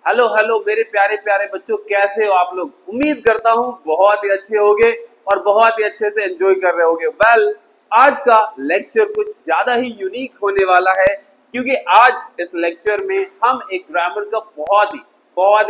Hello hello मेरे प्यारे प्यारे बच्चों, कैसे हो आप लोग। उम्मीद करता हूँ बहुत ही अच्छे होगे और बहुत ही अच्छे से एंजॉय कर रहे होगे। आज का लेक्चर कुछ ज्यादा ही यूनिक होने वाला है, क्योंकि आज इस लेक्चर में हम एक ग्रामर का बहुत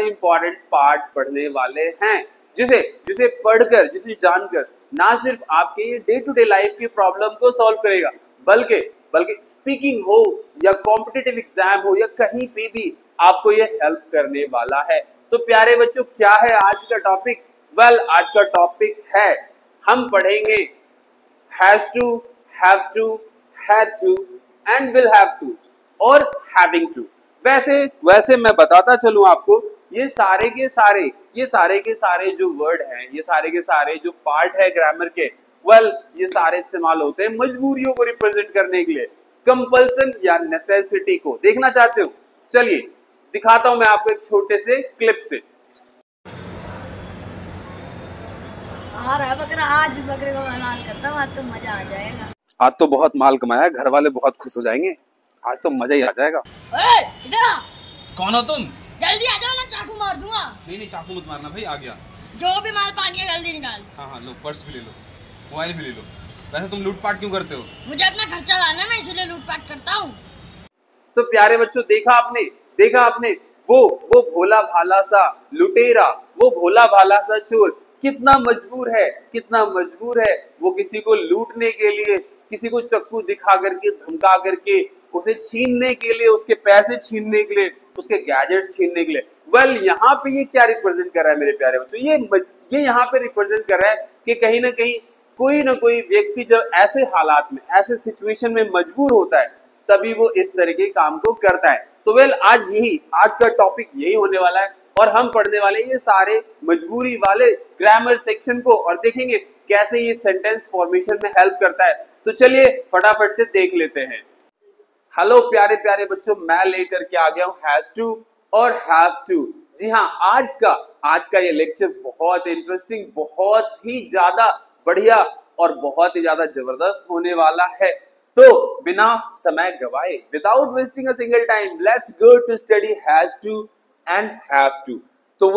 ही इंपॉर्टेंट पार्ट पढ़ने वाले हैं, जिसे जिसे पढ़कर, जिसे जानकर ना सिर्फ आपके ये डे टू डे लाइफ की प्रॉब्लम को सॉल्व करेगा, बल्कि बल्कि स्पीकिंग हो या कॉम्पिटिटिव एग्जाम हो या कहीं पे भी आपको ये हेल्प करने वाला है। तो प्यारे बच्चों, क्या है आज का टॉपिक? आज का टॉपिक है, हम पढ़ेंगे has to, have to, had to and will have to और हैविंग टू। वैसे वैसे मैं बताता चलूं आपको, ये सारे के सारे जो वर्ड हैं, ये सारे के सारे जो पार्ट है ग्रामर के, ये सारे इस्तेमाल होते हैं मजबूरियों को रिप्रेजेंट करने के लिए। कंपल्सन या नेसेसिटी को देखना चाहते हो? चलिए दिखाता हूं मैं आपको एक छोटे से क्लिप से। बकरा, आज इस बकरे को मैं लाल करता हूँ, आज तो मजा आ जाएगा। आज तो बहुत माल कमाया, घर वाले बहुत खुश हो जाएंगे, आज तो मजा ही आ जाएगा। इधर आ। कौन हो तुम? जल्दी आ जाओ ना, चाकू मार दूंगा। नहीं चाकू मत मारना भाई, आ गया। जो भी माल पानी है जल्दी निकाल। हाँ लो, पर्स भी ले लो, मोबाइल भी ले लो। वैसे तुम लूटपाट क्यों करते हो? मुझे अपना खर्चा लाना है, मैं इसलिए लूटपाट करता हूँ। तो प्यारे बच्चों, देखा आपने वो भोला भाला सा लुटेरा, वो भोला भाला सा चोर कितना मजबूर है वो किसी को लूटने के लिए, किसी को चक्कू दिखा करके, धमका करके, उसे छीनने के लिए, उसके पैसे छीनने के लिए, उसके गैजेट्स छीनने के लिए। यहाँ पे ये क्या रिप्रेजेंट कर रहा है मेरे प्यारे बच्चों? ये यहाँ पे रिप्रेजेंट कर रहा है कि कहीं ना कहीं कोई ना कोई व्यक्ति जब ऐसे हालात में, ऐसे सिचुएशन में मजबूर होता है, तभी वो इस तरह के काम को करता है। तो आज का टॉपिक यही होने वाला है और हम पढ़ने वाले ये सारे मजबूरी वाले ग्रामर सेक्शन को और देखेंगे कैसे ये सेंटेंस फॉर्मेशन में हेल्प करता है। तो चलिए फटाफट से देख लेते हैं। हेलो प्यारे प्यारे बच्चों, मैं लेकर के आ गया हूँ हैज टू और हैव टू। जी हाँ, आज का ये लेक्चर बहुत इंटरेस्टिंग, बहुत ही ज्यादा बढ़िया और बहुत ही ज्यादा जबरदस्त होने वाला है। तो बिना समय गवाए, without wasting a single time, let's go to study has to and have to. तो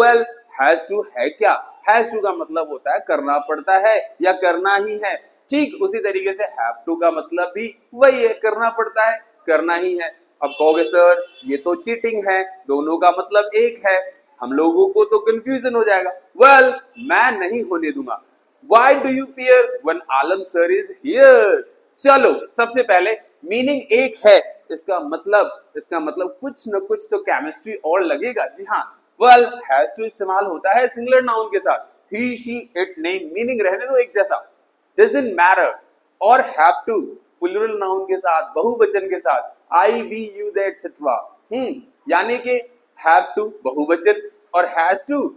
हैज टू है क्या? हैज टू का मतलब होता है करना पड़ता है या करना ही है। ठीक उसी तरीके से हैव टू का मतलब भी वही है, करना पड़ता है, करना ही है। अब कहोगे सर ये तो चीटिंग है, दोनों का मतलब एक है, हम लोगों को तो कंफ्यूजन हो जाएगा। मैं नहीं होने दूंगा। Why do you fear when Alam sir is here? चलो सबसे पहले मीनिंग एक है, इसका मतलब कुछ न कुछ तो केमिस्ट्री और लगेगा। जी हाँ, हैज टू इस्तेमाल होता है सिंगुलर नाउन के साथ, ही शी इट नेम, मीनिंग रहने दो एक जैसा, डजंट मैटर। और हैव टू प्लूरल नाउन के साथ, बहुवचन के साथ, आई वी यू दे एटसेट्रा, यानी कि हैव टू बहुवचन और हैज टू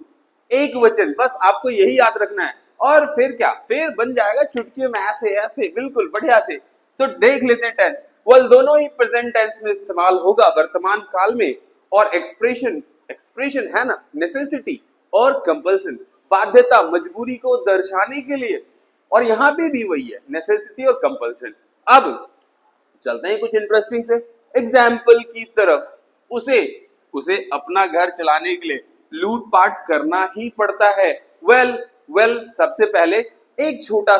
एक वचन। बस आपको यही याद रखना है और फिर क्या, फिर बन जाएगा चुटकी में ऐसे बिल्कुल बढ़िया से। तो देख लेते हैं टेंस। दोनों ही प्रेजेंट टेंस में इस्तेमाल होगा वर्तमान काल में। और एक्सप्रेशन है ना, नेसेसिटी और कंपल्सन, बाध्यता, मजबूरी को दर्शाने के लिए। और यहाँ पे भी वही है, नेसेसिटी और कंपल्सन। अब चलते हैं कुछ इंटरेस्टिंग से एग्जाम्पल की तरफ। उसे अपना घर चलाने के लिए लूटपाट करना ही पड़ता है। सबसे पहले एक छोटा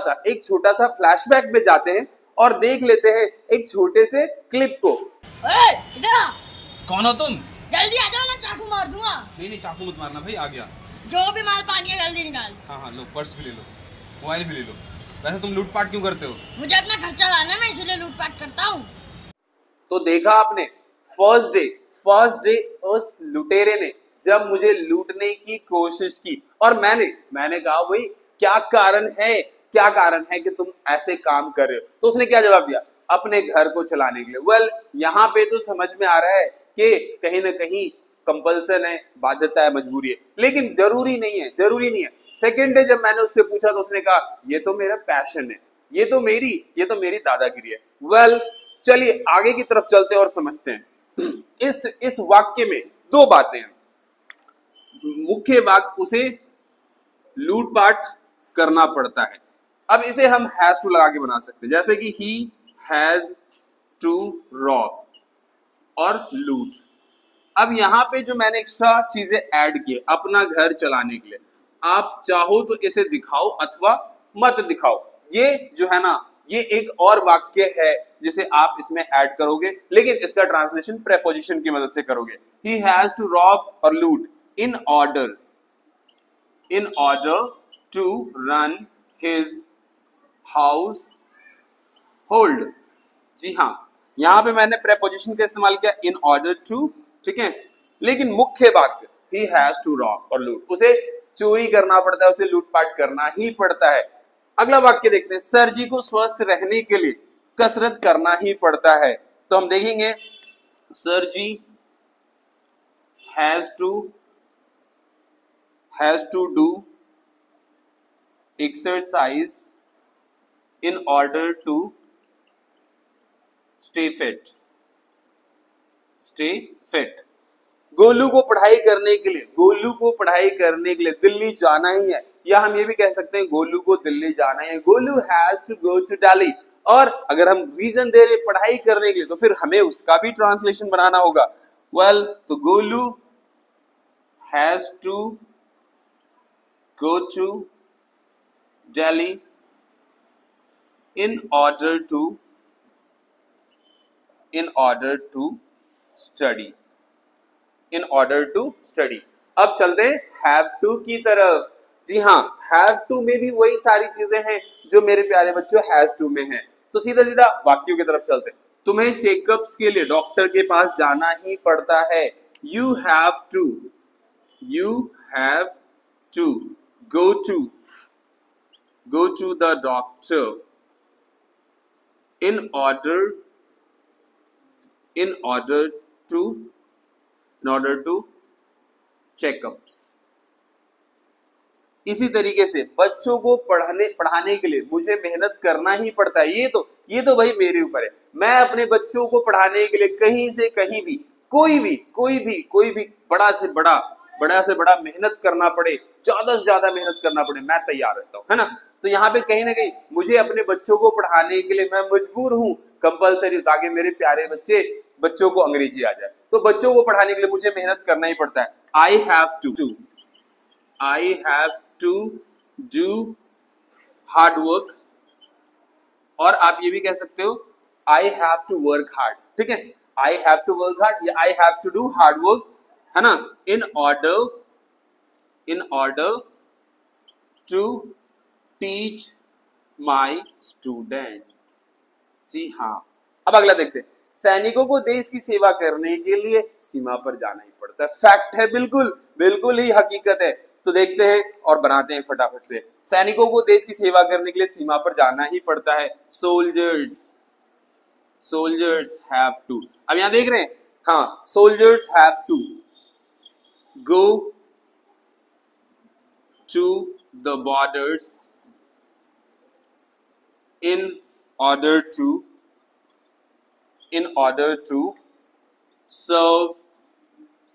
सा फ्लैशबैक में जाते हैं और देख लेते हैं एक छोटे से क्लिप को। इधर आ। कौन हो तुम? जल्दी आ जाओ ना, चाकू मार दूंगा। नहीं चाकू मत मारना भाई, आ गया। जो भी माल पानी है जल्दी निकाल। हाँ लो, पर्स भी ले लो, मोबाइल भी ले लो। वैसे तुम लूटपाट क्यों करते हो? मुझे अपना खर्चा लाना है, मैं इसलिए लूटपाट करता हूँ। तो देखा आपने, फर्स्ट डे उस लुटेरे ने जब मुझे लूटने की कोशिश की और मैंने कहा भाई क्या कारण है कि तुम ऐसे काम कर रहे हो? तो उसने क्या जवाब दिया? अपने घर को चलाने के लिए। यहाँ पे तो समझ में आ रहा है कि कहीं ना कहीं कंपल्सन है, बाध्यता है, मजबूरी है, लेकिन जरूरी नहीं है। सेकेंड डे जब मैंने उससे पूछा तो उसने कहा ये तो मेरा पैशन है, ये तो मेरी दादागिरी है। चलिए आगे की तरफ चलते हैं और समझते हैं। इस वाक्य में दो बातें हैं। मुख्य वाक्य, उसे लूटपाट करना पड़ता है। अब इसे हम हैज टू लगा के बना सकते हैं, जैसे कि ही हैज टू रॉब और लूट। अब यहाँ पे जो मैंने एक्स्ट्रा चीजें ऐड की अपना घर चलाने के लिए, आप चाहो तो इसे दिखाओ अथवा मत दिखाओ, ये जो है ना ये एक और वाक्य है जिसे आप इसमें ऐड करोगे, लेकिन इसका ट्रांसलेशन प्रेपोजिशन की मदद से करोगे। ही हैज टू रॉब और लूट in order to run his household. जी हाँ, यहां पे मैंने प्रेपोजिशन का इस्तेमाल किया इन ऑर्डर टू, ठीक है, लेकिन मुख्य वाक्य ही हैज टू रॉब और लूट, उसे चोरी करना पड़ता है, उसे लूटपाट करना ही पड़ता है। अगला वाक्य देखते हैं, सर जी को स्वस्थ रहने के लिए कसरत करना ही पड़ता है। तो हम देखेंगे sir ji has to do exercise in order to stay fit. Golu को पढ़ाई करने के लिए दिल्ली जाना ही है, या हम ये भी कह सकते हैं गोलू को दिल्ली जाना है, Golu has to go to Delhi. और अगर हम रीजन दे रहे पढ़ाई करने के लिए तो फिर हमें उसका भी ट्रांसलेशन बनाना होगा। वेल, तो Golu has to go to Delhi in order to study। अब चलते हैं have to की तरफ। जी हाँ, have to में भी वही सारी चीजें हैं जो मेरे प्यारे बच्चों has to में हैं। तो सीधा सीधा वाक्यों की तरफ चलते हैं। तुम्हें चेकअप्स के लिए डॉक्टर के पास जाना ही पड़ता है। You have to go to the doctor in order to checkups। इसी तरीके से बच्चों को पढ़ाने के लिए मुझे मेहनत करना ही पड़ता है। ये तो भाई मेरे ऊपर है, मैं अपने बच्चों को पढ़ाने के लिए कहीं से कहीं भी कोई भी बड़ा से बड़ा मेहनत करना पड़े, ज्यादा से ज्यादा मेहनत करना पड़े, मैं तैयार रहता हूँ, है ना। तो यहाँ पे कहीं ना कहीं मुझे अपने बच्चों को पढ़ाने के लिए मैं मजबूर हूँ, कंपलसरी, ताकि मेरे प्यारे बच्चों को अंग्रेजी आ जाए। तो बच्चों को पढ़ाने के लिए मुझे मेहनत करना ही पड़ता है। I have to do hard work, और आप ये भी कह सकते हो I have to work hard, ठीक है। I have to work hard या I have to do hard work, है ना, in order to teach my student। जी हाँ, अब अगला देखते हैं, सैनिकों को देश की सेवा करने के लिए सीमा पर जाना ही पड़ता है। फैक्ट है, बिल्कुल ही हकीकत है। तो देखते हैं और बनाते हैं फटाफट से। सैनिकों को देश की सेवा करने के लिए सीमा पर जाना ही पड़ता है। सोल्जर्स हैव टू, अब यहां देख रहे हैं, हाँ, soldiers have to go to the borders in order to serve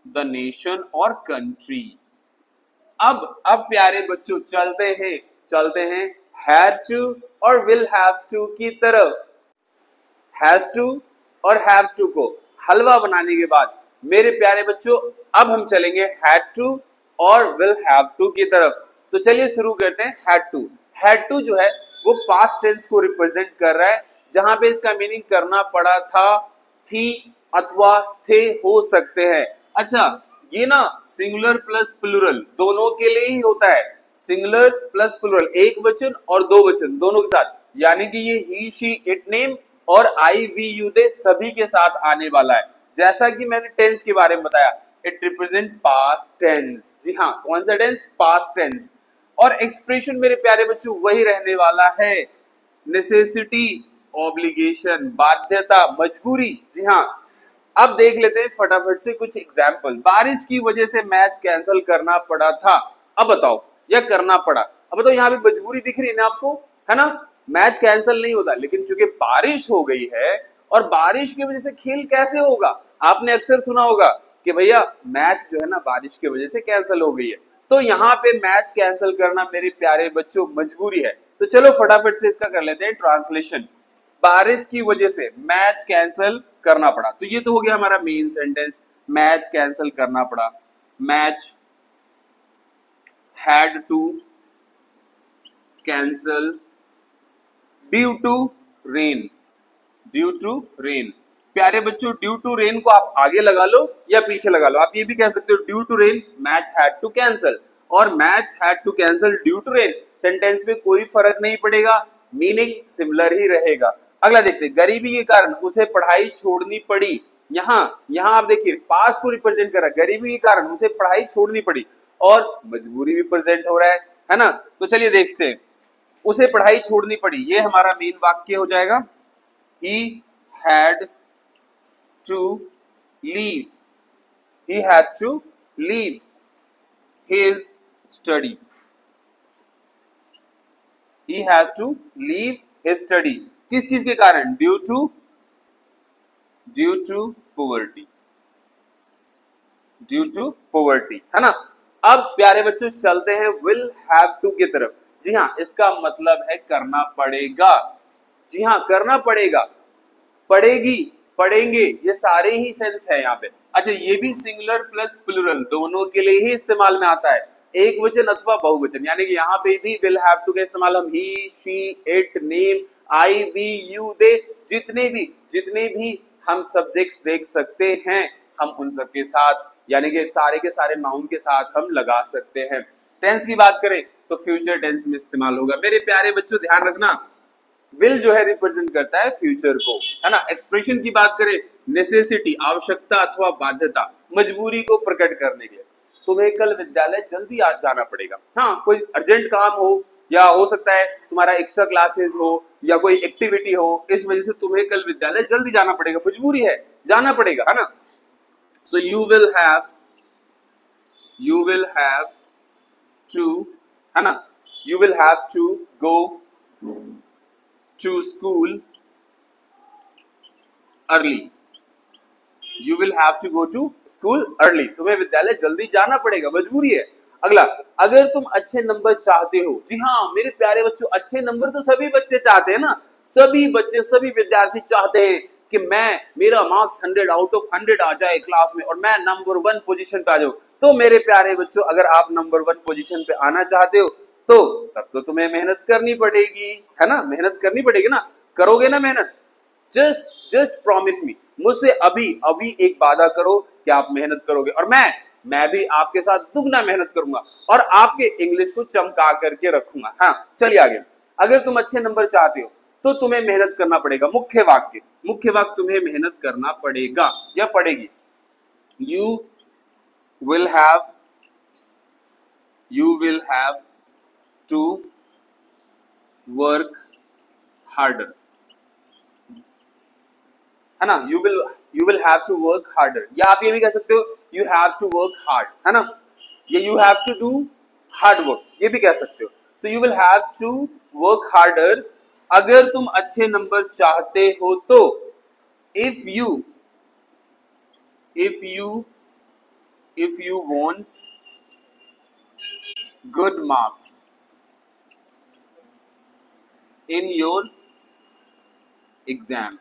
the nation or country। अब प्यारे बच्चों चलते हैं had to और will have to की तरफ। has to और have to को हलवा बनाने के बाद मेरे प्यारे बच्चों अब हम चलेंगे had to और will have to की तरफ। तो चलिए शुरू करते हैं। had to जो है वो पास्ट टेंस को रिप्रेजेंट कर रहा है, जहां पे इसका मीनिंग करना पड़ा था, थी अथवा थे हो सकते हैं। अच्छा, ये ना सिंगुलर प्लस प्लूरल दोनों के लिए ही होता है। सिंगुलर प्लस प्लूरल, एक वचन और दो वचन दोनों के साथ, यानी कि ये ही शी इट नेम और आई वी यू दे सभी के साथ आने वाला है। जैसा कि मैंने टेंस के बारे में बताया, इट रिप्रेजेंट पास्ट टेंस। जी हाँ, कौन सा टेंस? Past tense. और एक्सप्रेशन मेरे प्यारे बच्चों वही रहने वाला है, नेसेसिटी, ऑब्लिगेशन, बाध्यता, मजबूरी। जी हाँ, अब देख लेते हैं फटाफट से कुछ एग्जाम्पल। बारिश की वजह से मैच कैंसिल करना पड़ा था। अब बताओ, या करना पड़ा, अब बताओ, यहाँ पे मजबूरी दिख रही है ना आपको, है ना। मैच कैंसिल नहीं होता, लेकिन चूंकि बारिश हो गई है और बारिश की वजह से खेल कैसे होगा। आपने अक्सर सुना होगा कि भैया मैच जो है ना बारिश की वजह से कैंसिल हो गई है। तो यहाँ पे मैच कैंसिल करना मेरे प्यारे बच्चों मजबूरी है। तो चलो फटाफट से इसका कर लेते हैं ट्रांसलेशन। बारिश की वजह से मैच कैंसिल करना पड़ा, तो ये तो हो गया हमारा मेन सेंटेंस। मैच कैंसिल करना पड़ा, match had to cancel due to rain, due to rain. प्यारे बच्चों ड्यू टू रेन को आप आगे लगा लो या पीछे लगा लो, आप ये भी कह सकते हो due to rain match had to cancel, और match had to cancel due to rain sentence में कोई फर्क नहीं पड़ेगा, मीनिंग सिमिलर ही रहेगा। अगला देखते हैं, गरीबी के कारण उसे पढ़ाई छोड़नी पड़ी। यहाँ आप देखिए पास्ट को रिप्रेजेंट कर रहा है, गरीबी के कारण उसे पढ़ाई छोड़नी पड़ी और मजबूरी भी प्रेजेंट हो रहा है ना। तो चलिए देखते हैं, उसे पढ़ाई छोड़नी पड़ी, ये हमारा मेन वाक्य हो जाएगा। He had to leave. He had to leave his study. He had to leave his study. किस चीज के कारण? Due to poverty. Due to poverty, है ना। अब प्यारे बच्चों चलते हैं will have to की तरफ। जी हाँ, इसका मतलब है करना पड़ेगा। जी हाँ, करना पड़ेगा, पड़ेगी, पढ़ेंगे, ये सारे ही सेंस है यहाँ पे। अच्छा, ये भी सिंगुलर प्लस प्लूरल दोनों के लिए ही इस्तेमाल में आता है, एक वचन अथवा बहुवचन, यानी कि यहाँ पे भी विल हैव टू का इस्तेमाल हम he, she, it, name, I, we, you, they, जितने भी हम सब्जेक्ट्स देख सकते हैं हम उन सब के साथ, यानी कि सारे के सारे नाउन के साथ हम लगा सकते हैं। टेंस की बात करें तो फ्यूचर टेंस में इस्तेमाल होगा। मेरे प्यारे बच्चों ध्यान रखना, विल जो है रिप्रेजेंट करता है फ्यूचर को, है ना। एक्सप्रेशन की बात करें, नेसेसिटी आवश्यकता अथवा बाध्यता, मजबूरी को प्रकट करने के लिए। तुम्हें कल विद्यालय जल्दी आज जाना पड़ेगा। हाँ, कोई अर्जेंट काम हो या हो सकता है तुम्हारा एक्स्ट्रा क्लासेस हो या कोई एक्टिविटी हो, इस वजह से तुम्हें कल विद्यालय जल्दी जाना पड़ेगा, मजबूरी है, जाना पड़ेगा, है ना। So you will have to, है ना, you will have to go to school early. You will have to go to school early. तुम्हें विद्यालय जल्दी जाना पड़ेगा, मजबूरी है। अगला, अगर तुम अच्छे नंबर चाहते हो। जी हाँ मेरे प्यारे बच्चों, अच्छे नंबर तो सभी बच्चे चाहते हैं ना, सभी बच्चे, सभी विद्यार्थी चाहते हैं कि मेरा मार्क्स 100 आउट ऑफ 100 आ जाए क्लास में और मैं नंबर 1 पोजीशन पे आ जाऊं। तो मेरे प्यारे बच्चों, अगर आप नंबर 1 पोजीशन पे आना चाहते हो तो तब तो तुम्हें मेहनत करनी पड़ेगी, है ना, मेहनत करनी पड़ेगी ना, करोगे ना मेहनत। जस्ट प्रॉमिस मी, मुझसे अभी एक वादा करो कि आप मेहनत करोगे और मैं भी आपके साथ दुगना मेहनत करूंगा और आपके इंग्लिश को चमका करके रखूंगा। हाँ चलिए आगे, अगर तुम अच्छे नंबर चाहते हो तो तुम्हें मेहनत करना पड़ेगा। मुख्य वाक्य तुम्हें मेहनत करना पड़ेगा या पड़ेगी। You will have to work harder, है ना। you will have to work harder, या आप ये भी कह सकते हो you have to work hard, है ना, या you have to do hard work, ये भी कह सकते हो। so you will have to work harder, अगर तुम अच्छे नंबर चाहते हो तो। if you want good marks in your exam,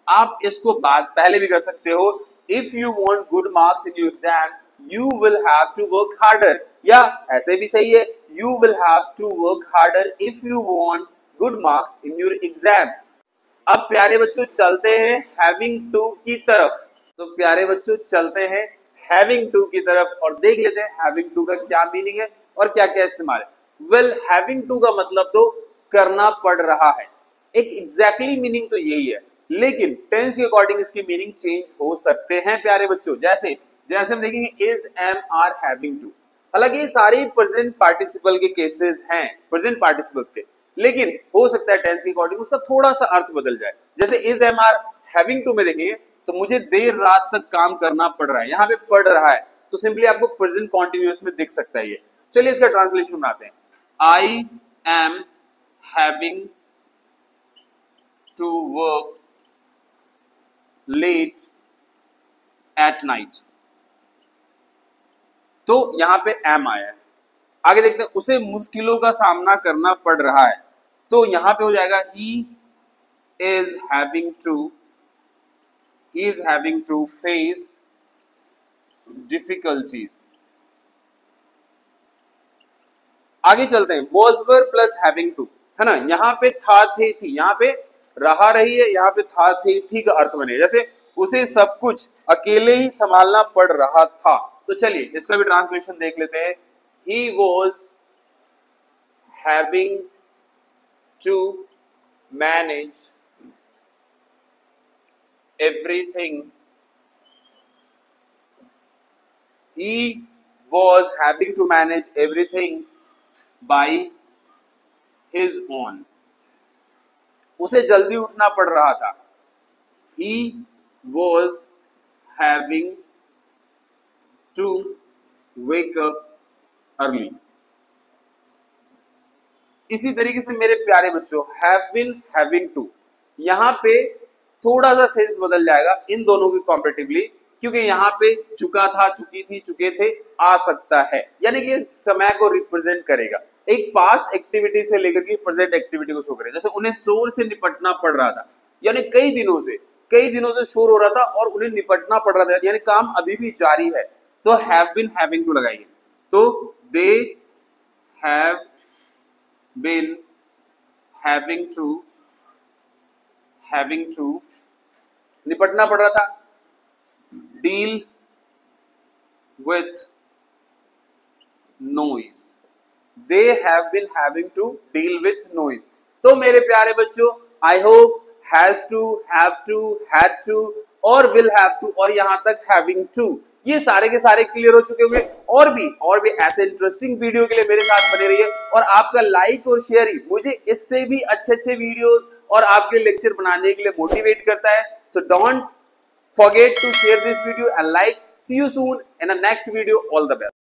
आप इसको बात पहले भी कर सकते हो। if you want good marks in your exam you will have to work harder, या ऐसे भी सही है you will have to work harder if you want good marks in your exam। अब प्यारे बच्चों चलते हैं having to की तरफ। तो प्यारे बच्चों चलते हैं having to की तरफ और देख लेते हैं having to का क्या मीनिंग है और क्या क्या इस्तेमाल है। well having to का मतलब तो करना पड़ रहा है, एक एग्जैक्टली मीनिंग तो यही है, लेकिन टेंस के अकॉर्डिंग इसकी मीनिंग चेंज हो सकते हैं प्यारे बच्चों। जैसे हम देखेंगे is, am, are, having to, हालांकि ये सारे प्रेजेंट पार्टिसिपल के केसेस हैं, प्रेजेंट पार्टिसिपल्स के, लेकिन हो सकता है टेंस के अकॉर्डिंग उसका थोड़ा सा अर्थ बदल जाए। जैसे is, am, are, having to में देखेंगे तो मुझे देर रात तक काम करना पड़ रहा है, यहाँ पे पड़ रहा है तो सिंपली आपको प्रेजेंट कॉन्टिन्यूअस में दिख सकता है ये। चलिए इसका ट्रांसलेशन बनाते हैं। I am having to work late at night, तो यहां पे am आया है। आगे देखते हैं, उसे मुश्किलों का सामना करना पड़ रहा है, तो यहां पे हो जाएगा he is having to face difficulties। आगे चलते हैं, was were plus having to, है ना। यहाँ पे था थे थी, यहाँ पे रहा रही है, यहाँ पे था थे थी का अर्थ बने, जैसे उसे सब कुछ अकेले ही संभालना पड़ रहा था। तो चलिए इसका भी ट्रांसलेशन देख लेते हैं। He was having to manage everything। He was having to manage everything by his own। उसे जल्दी उठना पड़ रहा था। He was having to wake up early। इसी तरीके से मेरे प्यारे बच्चों, have been, having to, यहाँ पे थोड़ा सा सेंस बदल जाएगा इन दोनों की कॉम्पेरेटिवली, क्योंकि यहाँ पे चुका था, चुकी थी, चुके थे, आ सकता है, यानी कि समय को रिप्रेजेंट करेगा। एक पास्ट एक्टिविटी से लेकर के प्रेजेंट एक्टिविटी को शो करेगा। जैसे उन्हें शोर से निपटना पड़ रहा था, यानी कई दिनों से शोर हो रहा था और उन्हें निपटना पड़ रहा था, यानी काम अभी भी जारी है। तो हैव बीन, हैविंग टू लगाइए, तो they have been having to निपटना पड़ रहा था, deal with noise. They have been having to deal with noise. तो मेरे प्यारे बच्चों, I hope has to, have to, had to और विल हैव टू और यहां तक हैविंग टू, ये सारे के सारे क्लियर हो चुके होंगे। और भी ऐसे इंटरेस्टिंग वीडियो के लिए मेरे साथ बने रहिए, और आपका लाइक और शेयर ही मुझे इससे भी अच्छे वीडियोस और आपके लेक्चर बनाने के लिए मोटिवेट करता है। So don't forget to share this video and like। See you soon in the next video। All the best।